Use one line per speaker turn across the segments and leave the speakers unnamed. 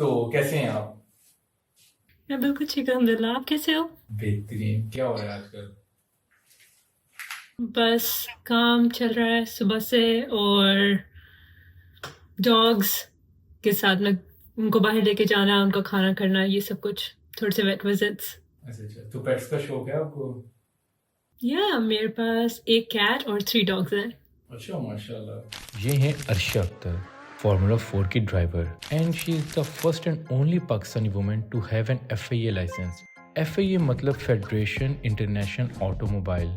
تو کیسے ہیں آپ؟
میں بالکل ٹھیک ہوں، الحمد للہ. آپ کیسے ہو؟
بہترین. کیا ہو رہا ہے آج کل؟
بس کام چل رہا ہے صبح سے، اور ڈاگس کے ساتھ میں ان کو باہر لے کے جانا، ان کا کھانا کرنا، یہ سب کچھ، تھوڑے سے ویٹ وزٹس.
اچھا تو پیٹس کا شوق ہے آپ کو؟
یا میرے پاس ایک کیٹ اور 3 ڈاگس ہیں.
اچھا ماشاء اللہ. یہ ہیں عرشہ اختر، فارمولا 4 کی driver, and she is the first and only Pakistani woman to have an FIA licence. FIA مطلب فیڈریشن انٹرنیشنل آٹو موبائل.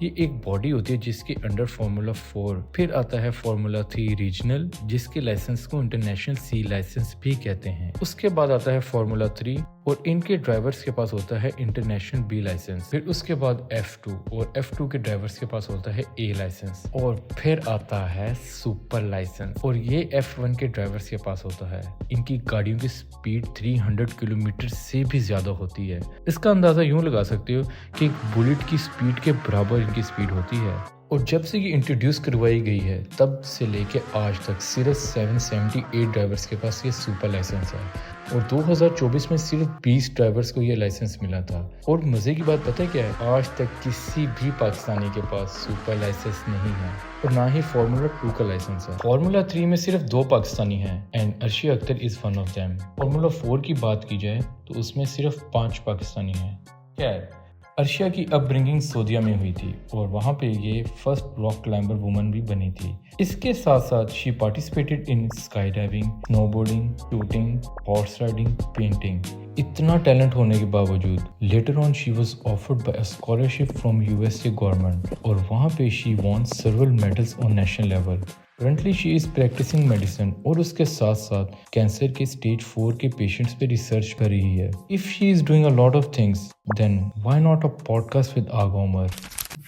یہ ایک باڈی ہوتی ہے جس کے انڈر فارمولا 4، پھر آتا ہے فارمولا 3 ریجنل، جس کے لائسنس کو انٹرنیشنل C لائسنس بھی کہتے ہیں. اس کے بعد آتا ہے فارمولا 3، اور ان کے ڈرائیورز کے پاس ہوتا ہے انٹرنیشنل B لائسنس. پھر اس کے بعد F2، اور F2 کے ڈرائیورز کے پاس ہوتا ہے A لائسنس. اور پھر آتا ہے سپر لائسنس، اور یہ F1 کے ڈرائیورز کے پاس ہوتا ہے. ان کی گاڑیوں کی سپیڈ 300 کلومیٹر سے بھی زیادہ ہوتی ہے. اس کا اندازہ یوں لگا سکتے ہو کہ ایک بلٹ کی سپیڈ کے برابر ان کی سپیڈ ہوتی ہے. اور جب سے یہ انٹروڈیوس کروائی گئی ہے تب سے لے کے آج تک صرف 778 ڈرائیورز کے پاس یہ سپر لائسنس ہے، اور 2024 میں صرف 20 ڈرائیورز کو یہ لائسنس ملا تھا. اور مزے کی بات پتہ ہے کیا ہے؟ آج تک کسی بھی پاکستانی کے پاس سپر لائسنس نہیں ہے، اور نہ ہی فارمولا 2 کا لائسنس ہے. فارمولا 3 میں صرف 2 پاکستانی ہیں، and Arshi Akhtar is one of them. Formula 4 کی بات کی جائے تو اس میں صرف 5 پاکستانی ہیں. خیر، عرشیہ کی اپ برنگنگ سعودیہ میں ہوئی تھی، اور وہاں پہ یہ فرسٹ راک کلائمبر وومن بھی بنی تھی. اس کے ساتھ ساتھ she participated in skydiving, snowboarding, shooting, horse riding, painting. اتنا ٹیلنٹ ہونے کے باوجود later on she was offered by scholarship from USA government, اور وہاں پہ she won several medals on national level. Currently she is practising medicine, اور اس کے ساتھ ساتھ کینسر کے اسٹیج 4 کے پیشنٹس پہ ریسرچ کر رہی ہے. If she is doing a lot of things then why not a podcast with Agha Umar.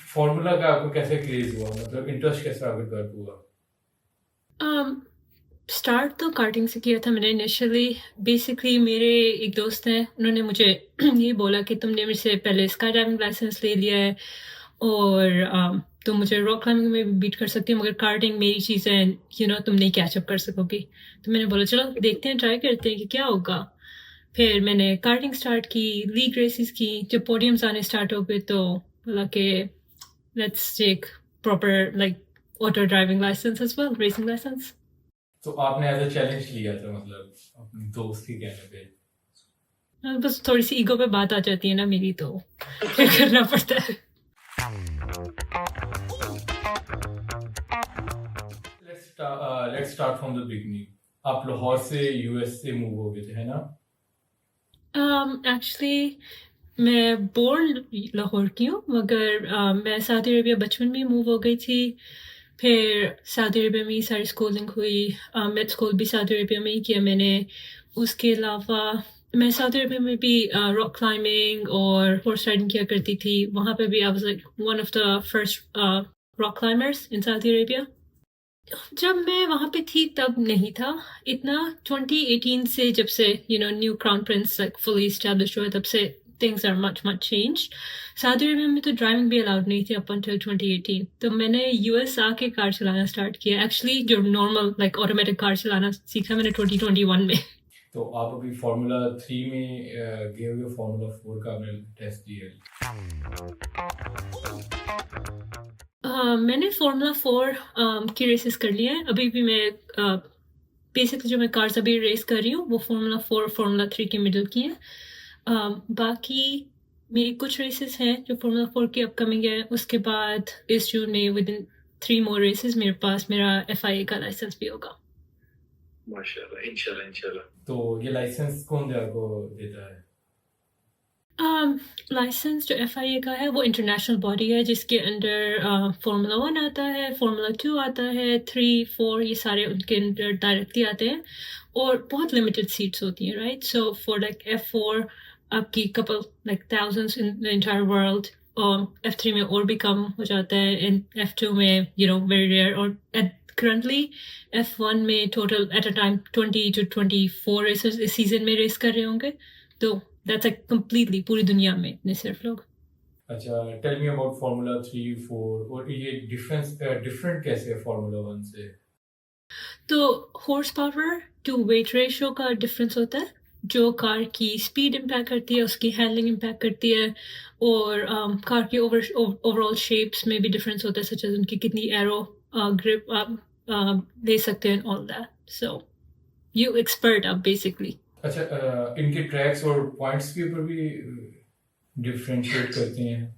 Formula کا آپ کو کیسے کریز ہوا، مطلب انٹرسٹ کیسے آپ کا ہوا؟
اسٹارٹ تو کارٹنگ سے کیا تھا میں نے انیشلی. بیسکلی میرے ایک دوست ہیں، انہوں نے مجھے یہ بولا کہ تم نے مجھ سے پہلے اسکائی ڈائیونگ لائسنس لے لیا ہے، اور تم مجھے راک کلائمبنگ میں بھی بیٹ کر سکتی ہو، مگر کارٹنگ میری چیز ہے، تم نہیں کیچ اپ کر سکو گی. تو میں نے بولا چلو دیکھتے ہیں، ٹرائی کرتے ہیں کہ کیا ہوگا. پھر میں نے کارٹنگ اسٹارٹ کی، لیگ ریسز کی. جب پوڈیمز آنے اسٹارٹ ہو گئے تو بولا کہ let's take proper like auto driving licence as well, racing licence.
تو آپ نے ایز اے چیلنج لیا تھا، مطلب اپنے دوست کے کہنے پہ؟
بس تھوڑی سی ایگو پہ بات آ جاتی ہے نا میری، تو پھر کرنا پڑتا ہے.
Let's start from the beginning. آپ لاہور سے US سے موو ہو گئے تھے، ہے نا؟
ایکچولی میں بورن لاہور کی ہوں، مگر میں سعودی عربیہ بچپن میں موو ہو گئی تھی. پھر سعودی عربیہ میں ہی ساری اسکولنگ ہوئی. میڈ اسکول بھی سعودی عربیہ میں ہی کیا میں نے. اس کے علاوہ میں سعودی عربیہ میں بھی راک کلائمبنگ اور ہارس رائڈنگ کیا کرتی تھی. وہاں پہ بھی I was like one of the first rock climbers in سعودی عربیہ. جب میں وہاں پہ تھی تب نہیں تھا اتنا. 2018 سے جب سے نیو کراؤن پرنس لائک فلی اسٹیبلش ہوا، تب سے things are much changed. سعودی عربیہ میں تو ڈرائیونگ بھی الاؤڈ نہیں تھی اپ انٹل 2018. تو میں نے US آ کے کار چلانا اسٹارٹ کیا. ایکچولی جو نارمل لائک آٹومیٹک کار چلانا سیکھا میں نے 2021 میں.
تو آپ ابھی فارمولا 3 میں گئے ہوئے، فارمولا 4 کا آپ نے ٹیسٹ دیا؟
میں نے فارمولا 4 کی ریسز کر لی ہیں. ابھی بھی میں بیسکلی جو میں کارز ابھی ریس کر رہی ہوں وہ فارمولا 4 اور فارمولا 3 کے مڈل کی ہیں. باقی میری کچھ ریسز ہیں جو فارمولا 4 کی اپ کمنگ ہے. اس کے بعد اس جون میں ود ان 3 مور ریسز میرے پاس میرا FIA کا لائسنس بھی ہوگا.
ماشاءاللہ، انشاءاللہ. تو یہ لائسنس کون دیتا ہے؟
لائسنس جو FIA کا ہے وہ انٹرنیشنل باڈی ہے، جس کے انڈر فارمولا 1 آتا ہے، فارمولا 2 آتا ہے، 3 4 یہ سارے ان کے انڈر ڈائریکٹلی آتے ہیں، اور بہت لمیٹڈ سیٹس ہوتی ہیں. Right, so for like F4 آپ کی Kapil like thousands in the entire world, اور F3 میں اور بھی کم ہو جاتا ہے، اینڈ F2 میں ویری ریئر. اور کرنٹلی F1 میں total eight a time 20 to 24 racers اس سیزن میں ریس کر رہے ہوں گے. تو دیٹس لائک کمپلیٹلی پوری دنیا میں اتنے صرف لوگ.
اچھا، ٹیل می اباؤٹ فارمولا 3 4، اور یہ ڈفرینٹ کیسے ہے فارمولا 1 سے؟
तो horsepower to weight ratio का डिफरेंस होता है, जो कार की स्पीड इम्पैक्ट करती है, उसकी हैंडलिंग इम्पैक्ट करती है, और कार के ओवरऑल शेप्स में भी डिफरेंस होता है, सच एज उनकी कितनी एरो ग्रिप आप ले सकते हैं, all that. So you expert आप बेसिकली.
अच्छा, इनके ट्रैक्स और पॉइंट्स के ऊपर भी डिफरेंशिएट करते हैं?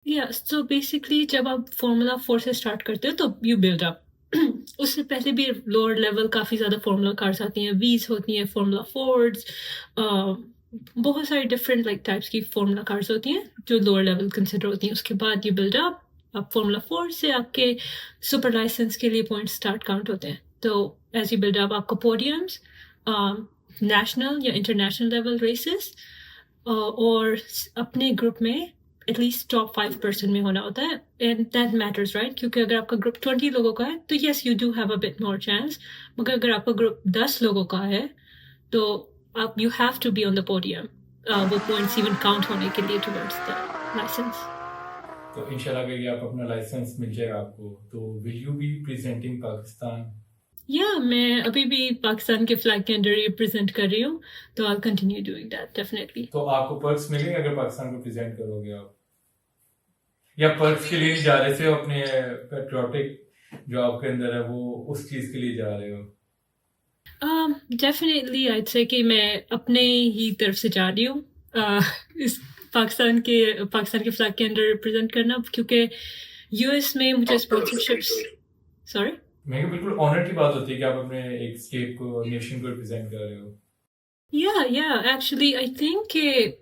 या सो बेसिकली जब आप फार्मूला 4 से स्टार्ट करते हो तो यू बिल्ड अप. उससे पहले भी लोअर लेवल काफ़ी ज़्यादा फार्मूला कार्स आती हैं, वीज होती हैं, फार्मूला फोर्ड्स, बहुत सारी डिफरेंट लाइक टाइप्स की फार्मूला कार्स होती हैं जो लोअर लेवल कंसिडर होती हैं. उसके बाद यू बिल्ड अप. आप फार्मूला 4 से आपके सुपर लाइसेंस के लिए पॉइंट स्टार्ट काउंट होते हैं. तो एज यू बिल्ड अप आपको पोडियम्स, नेशनल या इंटरनेशनल लेवल रेसेस और अपने ग्रुप में एटलीस्ट टॉप 5% में होना होता है. एंड दैट मैटर्स राइट, क्योंकि अगर आपका ग्रुप 20 लोगों का है तो yes you do have a bit more chance, मगर अगर आपका ग्रुप 10 लोगों का है तो आप you have to be on the podium, वो पॉइंट्स इवन काउंट होने के लिए टुवर्ड्स द लाइसेंस.
तो इंशाल्लाह अगर ये आप अपना लाइसेंस मिल जाएगा आपको, तो will you be presenting Pakistan?
या मैं अभी भी पाकिस्तान के फ्लैग के अंडर रिप्रेजेंट कर रही हूँ, तो I continue doing that definitely.
तो आपको पर्क्स मिलेंगे अगर पाकिस्तान को प्रेजेंट करोगे आप, या पर्क्स के लिए नहीं जा रहे थे, अपने पेट्रियोटिक जो आपके अंदर है वो उस चीज के लिए जा रहे हो?
डेफिनेटली आई से कि मैं अपने ही तरफ से जा रही हूँ इस पाकिस्तान के फ्लैग के अंडर रिप्रेजेंट करना, क्योंकि यूएस में मुझे स्पॉन्सरशिप्स. सॉरी,
मैं बिल्कुल ऑनर की बात होती है कि आप अपने एक स्टेट को, नेशन को रिप्रेजेंट कर रहे हो.
या एक्चुअली आई थिंक कि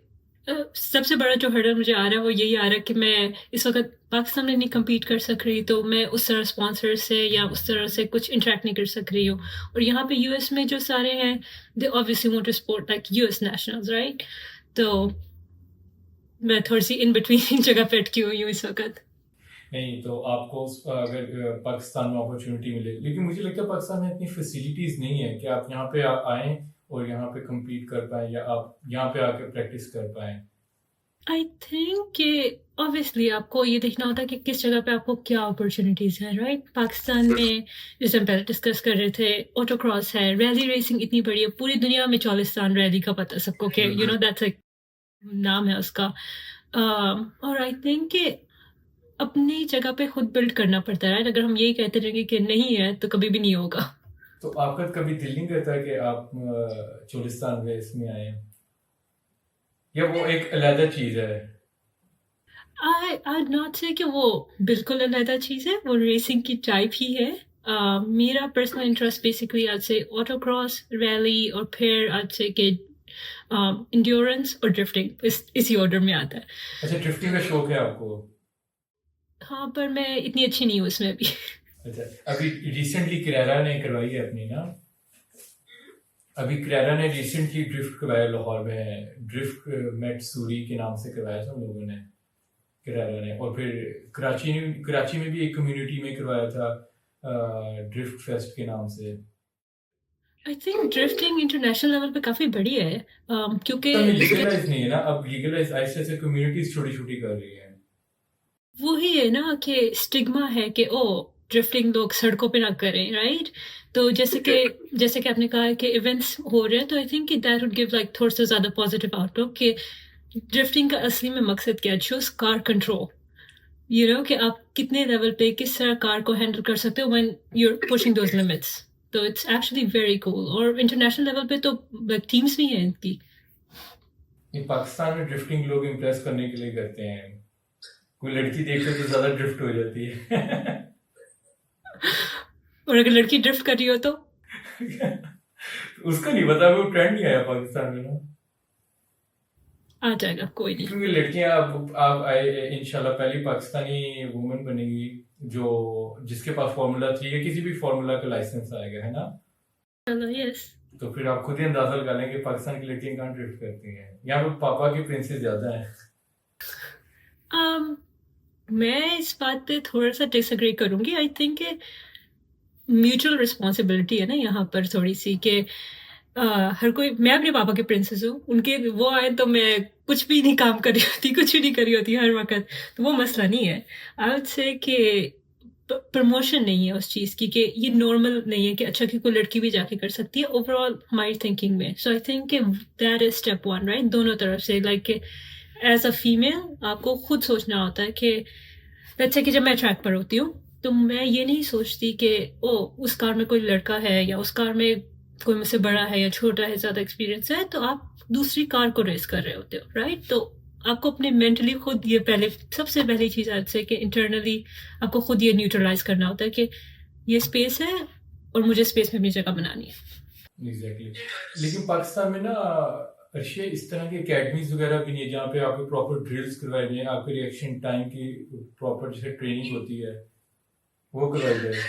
सबसे बड़ा जो हर्डल मुझे आ रहा है वो यही आ रहा है कि मैं इस वक्त पाकिस्तान में नहीं कम्पीट कर सक रही, तो मैं उस तरह स्पॉन्सर से या उस तरह से कुछ इंटरेक्ट नहीं कर सक रही हूँ. और यहाँ पे यूएस में जो सारे हैं they obviously want to support like US nationals right. तो मैं थोड़ी सी इन बिटवीन जगह पे अटकी हुई हूँ इस वक्त.
नहीं, तो आपको अगर पाकिस्तान में अपॉर्चुनिटी मिले, लेकिन मुझे लगता है पाकिस्तान में इतनी फैसिलिटीज़ नहीं है कि आप यहाँ पे आएँ और यहाँ पे compete कर पाएँ, या आप यहाँ पे आके प्रैक्टिस कर पाएँ.
आई थिंक कि ऑब्वियसली आपको ये देखना होता है कि किस जगह पे आपको क्या अपॉर्चुनिटीज़ हैं राइट. पाकिस्तान में जैसे हम पहले डिस्कस कर रहे थे, ऑटोक्रॉस है, रैली रेसिंग इतनी बड़ी है, पूरी दुनिया में चौलिस्तान रैली का पता सबको कि यू नो दैट्स एक नाम है उसका. और आई थिंक कि अपनी जगह पे खुद बिल्ड करना पड़ता है. अगर हम यही कहते रहेंगे कि नहीं है तो कभी भी नहीं होगा.
तो आपका कभी दिल नहीं करता कि आप चोलिस्तान रेस में आए, या वो एक अलग चीज है?
आई नॉट से कि वो बिल्कुल अलग चीज़ है, वो रेसिंग की टाइप ही है. मेरा पर्सनल इंटरेस्ट बेसिकली आज से ऑटोक्रॉस, रैली और फिर आज से कि इंड्योरेंस और ड्रिफ्टिंग इसी ऑर्डर में आता है.
अच्छा, ड्रिफ्टिंग का शौक है आपको?
हाँ, पर मैं इतनी अच्छी नहीं हूँ उसमें भी.
अच्छा, अभी रिसेंटली किरारा ने करवाई है अपनी ना, अभी किरारा ने रिसेंटली ड्रिफ्ट करवाया लाहौर में, ड्रिफ्ट मेट सूरी के नाम से करवाया था उन लोगों ने, किरारा ने. और फिर कराची में भी एक कम्युनिटी में करवाया था ड्रिफ्ट फेस्ट के नाम से.
I think drifting international level पे काफ़ी बड़ी है, क्योंकि
तो लीगलाइज नहीं है ना, अब लीगलाइज ऐसे ऐसे कम्युनिटीज छोटी छोटी कर रही है.
वही है ना कि स्टिग्मा है कि ओ ड्रिफ्टिंग लोग सड़कों पे ना करें राइट. तो जैसे कि आपने कहा कि इवेंट्स हो रहे हैं, तो आई थिंक कि दैट वुड गिव लाइक थोड़ा सा ज़्यादा पॉजिटिव आउटलुक कि ड्रिफ्टिंग का असली में मकसद क्या है, shows car control. You know कि आप कितने लेवल पे किस तरह कार को हैंडल कर सकते हो when you are pushing those limits. तो इट्स एक्चुअली वेरी कूल. और इंटरनेशनल लेवल पे तो टीम्स भी हैं इनकी.
पाकिस्तान में ड्रिफ्टिंग लोग इम्प्रेस करने के लिए करते हैं, कोई लड़की देखते तो ज्यादा ड्रिफ्ट हो जाती है.
और अगर लड़की ड्रिफ्ट कर रही हो तो
उसका नहीं पता, वो ट्रेंड नहीं आया पाकिस्तान में ना.
आ जाएगा, कोई नहीं.
क्योंकि लड़कियां आप इंशाल्लाह पहली पाकिस्तानी वुमन बनेगी जो जिसके पास फार्मूला 3 या किसी भी फार्मूला का लाइसेंस आएगा, है ना?
चलो यस.
तो फिर आप खुद ही अंदाजा लगा लें कि पाकिस्तान की लड़कियां कहाँ ड्रिफ्ट करती हैं. यहाँ पे पापा की प्रिंसेस ज्यादा है.
मैं इस बात पे थोड़ा सा डिसएग्री करूंगी. आई थिंक म्यूचुअल रिस्पॉन्सिबिलिटी है ना यहाँ पर थोड़ी सी कि हर कोई, मैं अपने पापा के प्रिंसेस हूँ, उनके वो आए तो मैं कुछ भी नहीं काम कर रही होती, कुछ भी नहीं करी होती हर वक्त, तो वो मसला नहीं है. आई वुड से कि प्रमोशन नहीं है उस चीज़ की कि ये नॉर्मल नहीं है कि अच्छा कि कोई लड़की भी जाके कर सकती है ओवरऑल हमारी थिंकिंग में. So I think that is step one, right? दोनों तरफ से लाइक एज अ फीमेल आपको खुद सोचना होता है कि लेट्स से कि जब मैं ट्रैक पर होती हूँ तो मैं ये नहीं सोचती कि ओ उस कार में कोई लड़का है या उस कार में कोई मुझसे बड़ा है या छोटा है, ज़्यादा एक्सपीरियंस है, तो आप दूसरी कार को रेस कर रहे होते हो, राइट? तो आपको अपने मेंटली खुद ये पहले सबसे पहली चीज़ आज से कि इंटरनली आपको खुद ये न्यूट्रलाइज करना होता है कि ये स्पेस है और मुझे स्पेस में अपनी जगह बनानी है.
एग्जैक्टली. लेकिन पाकिस्तान में ना अर्शिया इस तरह की एकेडमीज वगैरह भी नहीं है जहाँ पे आपको प्रॉपर ड्रिल्स करवाई जाए, आपके रिएक्शन टाइम की प्रॉपर जैसे ट्रेनिंग होती है वो करवाई जाए.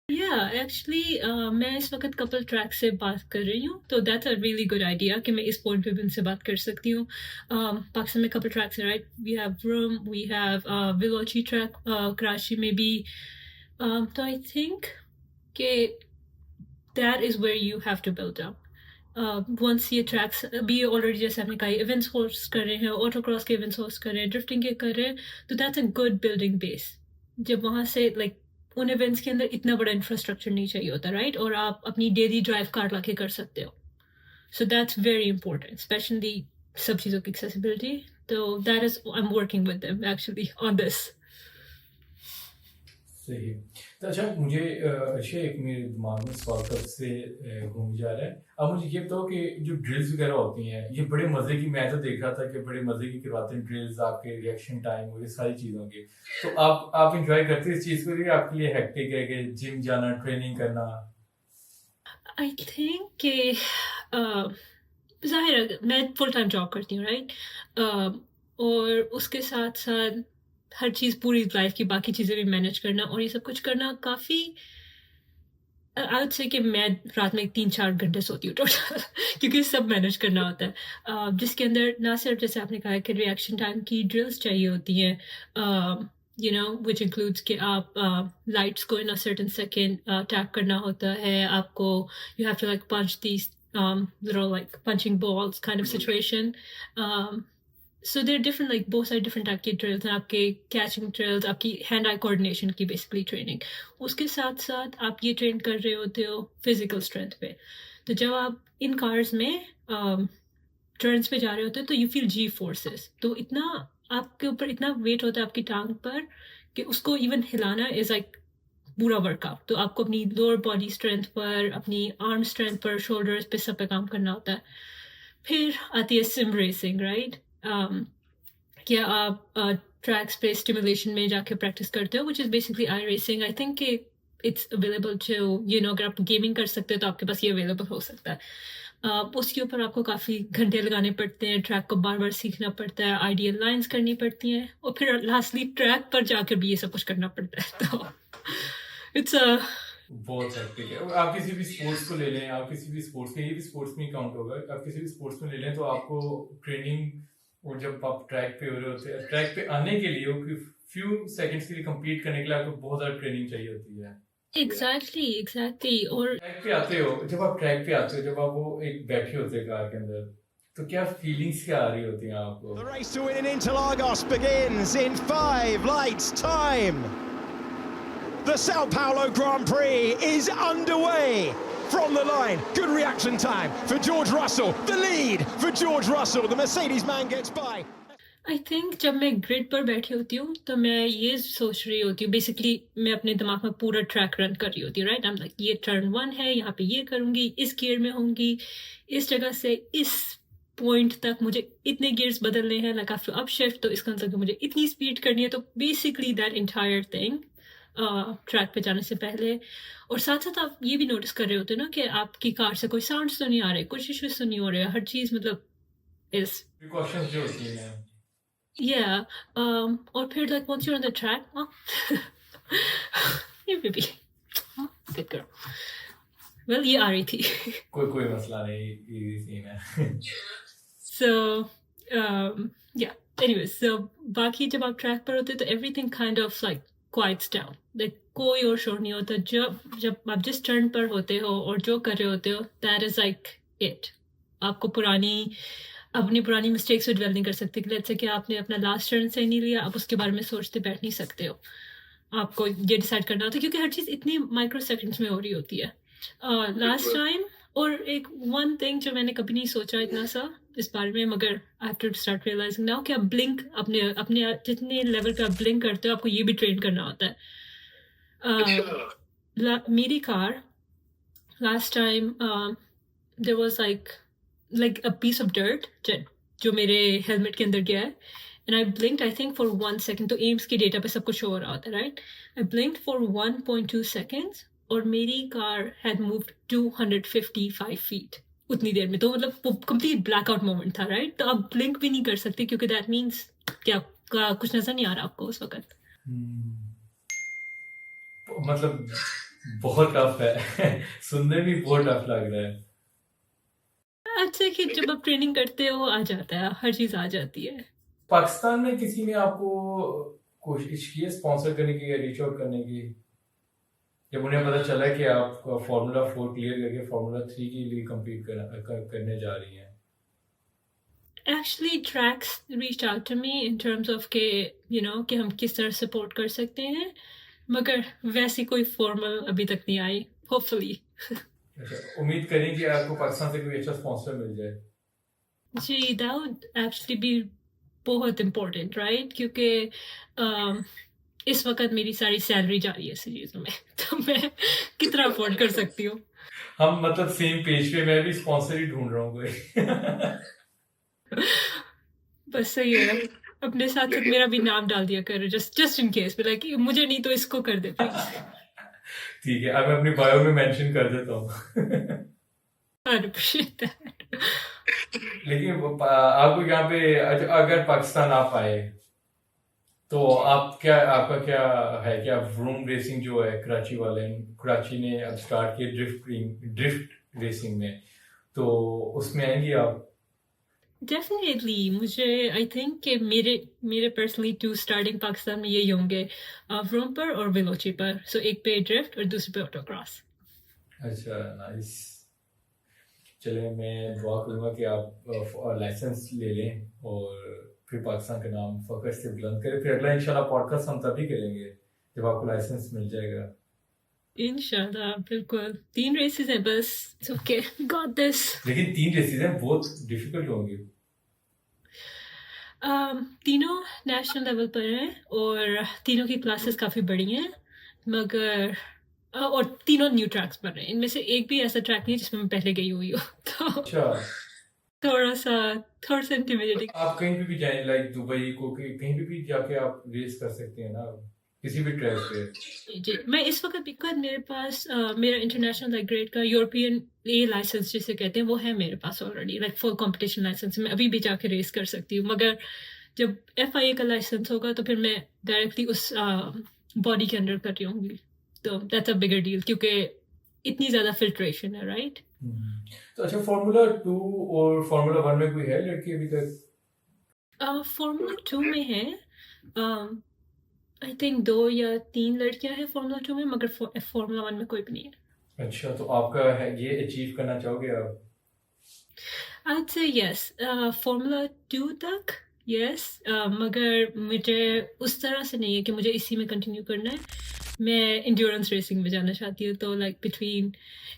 या एक्चुअली मैं इस वक्त कपल ट्रैक से बात कर रही हूँ, तो that's a really good idea कि मैं इस पॉइंट पे भी उनसे बात कर सकती हूँ. पाकिस्तान में कपल ट्रैक्स है, right? We have room, we have विलोची ट्रैक कराची में भी. तो आई थिंक कि that is where you have to build up. Once ये ट्रैक्स अभी ऑलरेडी जैसे आपने कहा इवेंट्स होस्ट कर रहे हैं, ऑटो क्रॉस के इवेंट्स होस्ट कर रहे हैं, ड्रिफ्टिंग के कर रहे हैं, तो that's a good building base. जब वहाँ से लाइक उन इवेंट्स के अंदर इतना बड़ा इंफ्रास्ट्रक्चर नहीं चाहिए होता, राइट? और आप अपनी डेली ड्राइव कार ला के कर सकते हो. So that's very important, specially सब चीज़ों की एक्सेसिबिलिटी. तो that is I am working with them actually on this.
सही है. तो अच्छा मुझे अर्शिया एक मेरे दिमाग में सवाल कब से घूम जा रहा है. अब मुझे ये बताओ कि जो ड्रिल्स वगैरह होती हैं ये बड़े मज़े की, मैं तो देख रहा था कि बड़े मज़े की करवाते हैं ड्रिल्स, आपके रिएक्शन टाइम और ये सारी चीज़ों की. तो आप इंजॉय करते हैं इस चीज़ को, आपके लिए हेक्टिक है कि जिम जाना, ट्रेनिंग करना?
आई थिंक कि ज़ाहिर है मैं फुल टाइम जॉब करती हूँ, राइट? और उसके साथ साथ हर चीज़ पूरी लाइफ की बाकी चीज़ें भी मैनेज करना और ये सब कुछ करना काफ़ी आई वुड से कि मैं रात में 3-4 घंटे सोती हूँ टोटल क्योंकि सब मैनेज करना होता है. जिसके अंदर ना सिर्फ जैसे आपने कहा कि रिएक्शन टाइम की ड्रिल्स चाहिए होती हैं, यू नो विच इंक्लूड्स कि आप लाइट्स को in a certain second tap करना होता है, आपको you have to like punch these little like punching balls kind of situation. So there are different like both are different type के drills हैं. आपके catching drills, आपकी hand eye coordination की basically training. उसके साथ साथ आप ये train कर रहे होते हो physical strength पे. तो जब आप इन cars में turns पे जा रहे होते हो तो you feel G forces. तो इतना आपके ऊपर इतना weight होता है आपकी टांग पर कि उसको even हिलाना is like पूरा वर्कआउट. तो आपको अपनी लोअर बॉडी स्ट्रेंथ पर, अपनी आर्म स्ट्रेंथ पर, शोल्डर्स पे सब पे काम करना होता है. फिर आती है सिम रेसिंग, राइट? क्या आप ट्रैक्स पे स्टिमुलेशन में जाके प्रैक्टिस करते हो, which is basically iRacing. I think it's available to you know, अगर आप गेमिंग कर सकते हो तो आपके पास ये अवेलेबल हो सकता है. उसके ऊपर आपको काफ़ी घंटे लगाने पड़ते हैं, ट्रैक को बार बार सीखना पड़ता है, आइडियल लाइंस करनी पड़ती हैं और फिर लास्टली ट्रैक पर जाकर भी ये सब कुछ करना पड़ता है. तो इट्स
बहुत हेक्टिक है. आप किसी भी स्पोर्ट्स को ले लें, आप किसी भी स्पोर्ट्स में, ये भी स्पोर्ट्स में काउंट होगा, आप किसी भी स्पोर्ट्स में ले लें तो आपको ट्रेनिंग और जब आप ट्रैक पे हो रहे होते हैं, ट्रैक पे आने के लिए फ्यू सेकंड्स के लिए कंप्लीट करने के लिए आपको बहुत ज़्यादा ट्रेनिंग चाहिए होती है.
एग्जैक्टली. और
ट्रैक पे आते हो, जब आप ट्रैक पे आते हो, जब आप वो एक बैठे होते हैं कार के अंदर, तो क्या फीलिंग्स क्या आ रही होती हैं आपको?
The race to win in Interlagos begins in 5 lights time. The Sao Paulo Grand Prix is underway. From the line, good reaction time for George Russell. The lead for George Russell. The Mercedes man gets by.
I think जब मैं grid पर बैठी होती हूँ तो मैं ये सोच रही होती हूँ, बेसिकली मैं अपने दिमाग में पूरा ट्रैक रन कर रही होती हूँ, राइट? आई एम लाइक ये टर्न 1 है, यहाँ पे ये करूँगी, इस गियर में होंगी, इस जगह से इस पॉइंट तक मुझे इतने गियर्स बदलने हैं, लाइक आफ्टर अप शिफ्ट तो इसका मतलब मुझे इतनी स्पीड करनी है. तो basically that entire thing track पे जाने से पहले. और साथ साथ आप ये भी नोटिस कर रहे होते हो ना कि आपकी कार से कोई साउंड्स तो नहीं आ रहे, कुछ इश्यूज तो नहीं हो रहे, हर चीज़ मतलब इज
प्रिकॉशंस जो होती हैं.
Yeah, और फिर like once you're on the track, ये baby, good girl. Well, ये आ रही थी.
कोई मसला नहीं, इजी सीन है.
So, yeah. Anyways, so बाकी जब आप ट्रैक पर होते तो everything kind of like quiets down. Like कोई और शोर नहीं होता. जब आप जिस टर्न पर होते हो और जो कर रहे होते हो, that is like it. आपको अपनी पुरानी मिस्टेक्स पे ड्वेल नहीं कर सकते कि लेट्स से कि आपने अपना लास्ट टर्न सही नहीं लिया, आप उसके बारे में सोचते बैठ नहीं सकते हो. आपको ये डिसाइड करना होता है क्योंकि हर चीज़ इतनी माइक्रो सेकंड्स में हो रही होती है लास्ट टाइम। और एक वन थिंग जो मैंने कभी नहीं सोचा इतना सा इस बारे में, मगर I have to start realising now कि आप ब्लिंक अपने अपने जितने लेवल पे आप ब्लिंक करते हो आपको ये भी ट्रेन करना होता है। मेरी car last time there was like a piece of dirt जो मेरे हेलमेट के अंदर गया है, and I blinked I think for 1 second, तो एम्स की डेटा पे सब कुछ शो हो रहा होता है right. I blinked for 1.2 seconds और मेरी कार had moved 255 feet उतनी देर में। तो मतलब वो कंप्लीट ब्लैकआउट मोमेंट था राइट। तो आप ब्लिंक भी नहीं कर सकते क्योंकि दैट मीन्स कि आपका कुछ नजर नहीं आ रहा आपको उस वक्त।
मतलब बहुत टफ है सुनने में बहुत टफ लग रहा है।
अच्छा कि जब आप ट्रेनिंग करते हो आ जाता है, हर चीज आ जाती है।
पाकिस्तान में किसी ने आपको कोशिश की है स्पॉन्सर करने की या रीच आउट करने की, जब उन्हें पता चला कि आप फार्मूला 4 क्लियर करके फार्मूला 3 के लिए कम्पीट करने जा रही हैं?
Actually, tracks reached out to me in terms of कि you know कि हम किस तरह सपोर्ट कर सकते हैं, मगर वैसी कोई फॉर्मल अभी तक नहीं आई। होपफुली
अच्छा, उम्मीद करें कि आपको पाकिस्तान से कोई अच्छा स्पॉन्सर मिल जाए।
जी, that would actually be बहुत इम्पोर्टेंट राइट, क्योंकि इस वक्त मेरी सारी सैलरी जा रही है इसी चीज़ों में तो मैं कितना अफोर्ड कर सकती हूँ।
हम मतलब सेम पेज पे, मैं भी स्पॉन्सर ही ढूंढ रहा हूँ कोई
बस सही है, अपने साथ साथ मेरा भी नाम डाल दिया कर जस्ट इन केस, लाइक मुझे नहीं तो इसको कर दे प्लीज।
ठीक है, अब मैं अपनी बायो में मेंशन कर देता हूँ
I appreciate that.
लेकिन आपको यहाँ पे अगर पाकिस्तान आप आए तो आपका क्या है, क्या व्रूम रेसिंग जो है कराची ने अब स्टार्ट किया ड्रिफ्ट रेसिंग में, तो उसमें आएंगी आप?
डेफिनेटली मुझे आई थिंक कि मेरे पर्सनली 2 स्टार्टिंग पाकिस्तान में यही होंगे, व्रूम पर और वेलोची पर। सो एक पे ड्रिफ्ट और दूसरे पे ऑटोक्रॉस।
अच्छा, नाइस। चले, मैं दुआ करूँगा कि आप लाइसेंस ले लें और फिर पाकिस्तान का नाम फखर से बुलंद करें। फिर अगला इंशाल्लाह पॉडकास्ट हम तभी करेंगे जब आपको लाइसेंस मिल जाएगा।
इंशाल्लाह, बिल्कुल। 3 रेसेस हैं बस, इट्स ओके, गॉट दिस।
लेकिन 3 रेसेस हैं, बहुत डिफिकल्ट होंगी।
तीनों नेशनल लेवल पर हैं और तीनों की क्लासेस काफ़ी बड़ी हैं, मगर और तीनों न्यू ट्रैक्स पर हैं। इनमें से एक भी ऐसा ट्रैक नहीं है जिसमें मैं पहले गई हुई हूँ तो
अच्छा,
थोड़ा सा इंटिमिडेटिंग।
आप कहीं पे भी जाएं, लाइक दुबई को कहीं पे भी जाके आप रेस कर सकते हैं ना, किसी भी ट्रैक पे।
जी, मैं इस वक्त बिकॉज मेरे पास मेरा इंटरनेशनल लाइक ग्रेड का यूरोपियन ए लाइसेंस जिसे कहते हैं वो है मेरे पास already, like full competition license. मैं अभी भी जाके रेस कर सकती हूँ, मगर जब FIA का लाइसेंस होगा तो फिर मैं डायरेक्टली उस बॉडी के अंडर कर रही होंगी, तो दैट्स अ बिगर डील क्योंकि इतनी ज़्यादा फिल्ट्रेशन है राइट।
तो अच्छा, फार्मूला 2 और फार्मूला 1 में कोई है लड़की अभी तक?
फार्मूला 2 में है आई थिंक 2 या 3 लड़कियां हैं फार्मूला 2 में, मगर फार्मूला 1 में कोई भी नहीं है।
अच्छा, तो आपका है ये अचीव करना चाहोगे आप?
I'd say yes, फार्मूला 2 तक yes, मगर मुझे उस तरह से नहीं है कि मुझे इसी में कंटिन्यू करना है। मैं इंड्योरेंस रेसिंग में जाना चाहती हूँ, तो लाइक बिटवीन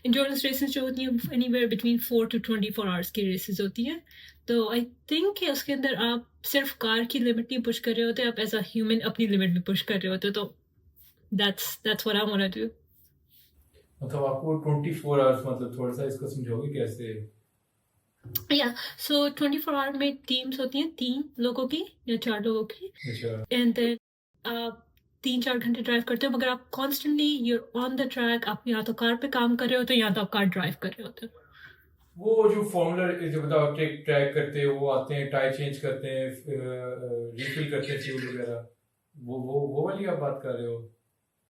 इंड्योरेंस रेसेस जो होती हैं एनीवेयर बिटवीन 4 to 24 आवर्स की रेसेस होती हैं। तो आई थिंक कि उसके अंदर आप सिर्फ कार की लिमिट नहीं पुश कर रहे होते, आप एज अ ह्यूमन अपनी लिमिट भी पुश कर रहे होते, तो that's what I want to do.
मतलब आपको 24 आवर्स, मतलब थोड़ा सा इसको समझोगे कैसे?
या सो 24 आवर में टीम्स होती हैं 3 लोगों की या 4 लोगों की,
अच्छा,
एंड देन आप 3-4 घंटे ड्राइव करते हो, मगर आप constantly you're on the track. आप या तो कार पे काम कर रहे होते हो या तो आप कार ड्राइव कर रहे होते हो।
वो जो फॉर्मूला जो बताओ ट्रैक करते हैं, वो आते हैं, टायर चेंज करते हैं, रिफिल करते हैं फ्यूल वगैरह, वो वाली आप बात कर रहे हो?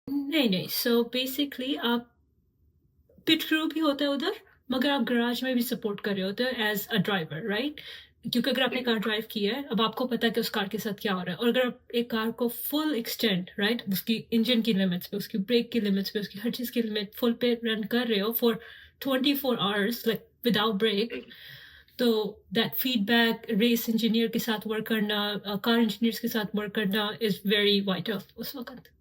नहीं, सो बेसिकली आप पिट क्रू भी होता है उधर, मगर आप गैराज में भी सपोर्ट कर रहे होते हो एज अ ड्राइवर राइट, क्योंकि अगर आपने कार ड्राइव की है अब आपको पता है कि उस कार के साथ क्या हो रहा है। और अगर आप एक कार को फुल एक्सटेंड राइट, उसकी इंजन की लिमिट्स पे, उसकी ब्रेक की लिमिट्स पे, उसकी हर चीज़ की लिमिट फुल पे रन कर रहे हो for 24 hours like without break, तो दैट फीडबैक रेस इंजीनियर के साथ वर्क करना, कार इंजीनियर्स के साथ वर्क करना इज़ वेरी वाइटल उस वक्त।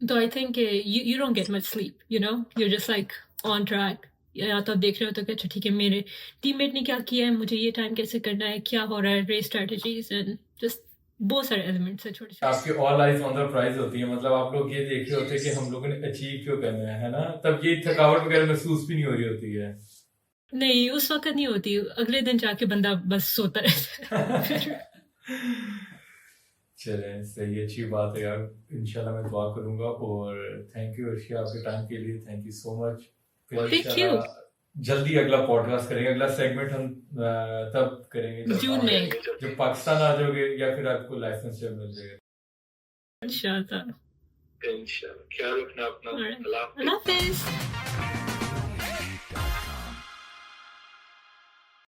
تو I think you don't get much sleep, you know, you're just like on track. یا تو آپ دیکھ رہے ہوتے کہ اچھا ٹھیک ہے میرے ٹیم میٹ نے کیا کیا ہے, مجھے یہ ٹائم کیسے کرنا ہے, کیا ہو رہا ہے, ریس اسٹریٹجیز اینڈ جسٹ بہت سارے ایلیمنٹس ہیں چھوٹے چھوٹے.
آپ کی آل آئیز آن دا پرائز ہوتی ہے, مطلب آپ لوگ یہ دیکھ رہے ہوتے کہ ہم لوگوں نے اچیو کیوں کرنا ہے نا, تب یہ تھکاوٹ وغیرہ محسوس بھی نہیں ہو رہی ہوتی ہے.
نہیں اس وقت نہیں ہوتی, اگلے دن جا کے بندہ بس سوتا رہتا ہے.
چلیں صحیح, اچھی بات ہے یار, انشاءاللہ میں دعا کروں گا. اور تھینک یو عرشیہ آپ کے ٹائم کے لیے, thank you so much.
Thank you.
جلدی اگلا پوڈ کاسٹ کریں گے, اگلا سیگمنٹ ہم تب کریں گے
جون میں
جب پاکستان آ جاؤ گے یا پھر آپ کو لائسنس جب مل جائے گا.
انشاءاللہ.
انشاءاللہ. خیال رکھنا اپنا.
اللہ حافظ.